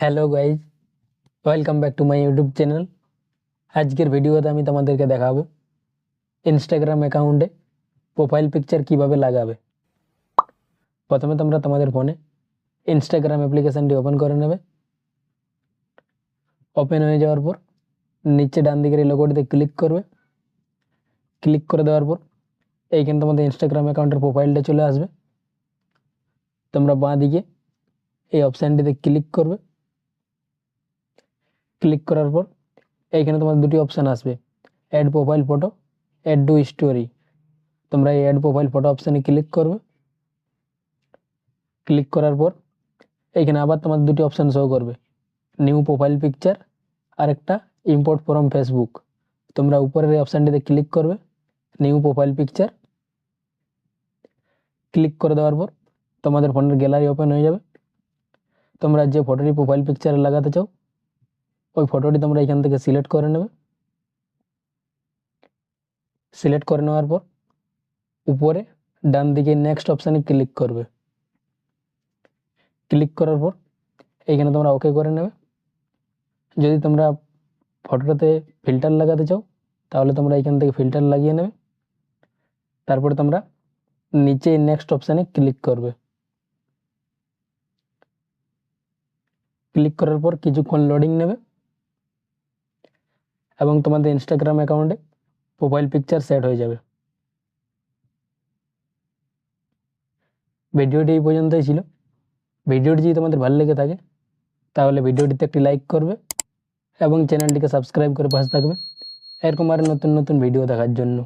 Hello guys, welcome back to my YouTube channel. আজকের ভিডিওতে আমি তোমাদেরকে দেখাবো ইনস্টাগ্রাম অ্যাকাউন্টে প্রোফাইল পিকচার কিভাবে লাগাবে। প্রথমে তোমরা তোমাদের ফোনে ইনস্টাগ্রাম অ্যাপ্লিকেশানটি ওপেন করে নেবে। ওপেন হয়ে যাওয়ার পর নিচে ডান দিকের এই লোগোটিতে ক্লিক করবে। ক্লিক করে দেওয়ার পর এইখানে তোমাদের ইনস্টাগ্রাম অ্যাকাউন্টের প্রোফাইলটা চলে আসবে। তোমরা বাঁ দিকে এই অপশানটিতে ক্লিক করবে। ক্লিক করার পর এইখানে তোমার দুটি অপশান আসবে, add profile photo, add to story. তোমরা এই অ্যাড প্রোফাইল ফটো অপশানে ক্লিক করবে। ক্লিক করার পর এইখানে আবার তোমার দুটি অপশান শো করবে, নিউ প্রোফাইল পিকচার আর একটা ইম্পোর্ট ফ্রম ফেসবুক। তোমরা উপরের এই অপশানটিতে ক্লিক করবে, নিউ প্রোফাইল পিকচার। ক্লিক করে দেওয়ার পর তোমাদের ফোনের গ্যালারি ওপেন হয়ে যাবে। তোমরা যে ফটোটি প্রোফাইল পিকচারে লাগাতে চাও ওই ফটোটি তোমরা এখান থেকে সিলেক্ট করে নেবে। সিলেক্ট করে নেওয়ার পর উপরে ডান দিকে নেক্সট অপশানে ক্লিক করবে। ক্লিক করার পর এইখানে তোমরা ওকে করে নেবে। যদি তোমরা ফটোটাতে ফিল্টার লাগাতে চাও তাহলে তোমরা এখান থেকে ফিল্টার লাগিয়ে নেবে। তারপরে তোমরা নিচে নেক্সট অপশানে ক্লিক করবে। ক্লিক করার পর কিছুক্ষণ লোডিং নেবে এবং তোমাদের ইনস্টাগ্রাম অ্যাকাউন্টে প্রোফাইল পিকচার সেট হয়ে যাবে। ভিডিওটি এই পর্যন্তই ছিল। ভিডিওটি যদি তোমাদের ভালো লেগে থাকে তাহলে ভিডিওটিতে একটি লাইক করবে এবং চ্যানেলটিকে সাবস্ক্রাইব করে পাশে থাকবে এরকম আরও নতুন নতুন ভিডিও দেখার জন্য।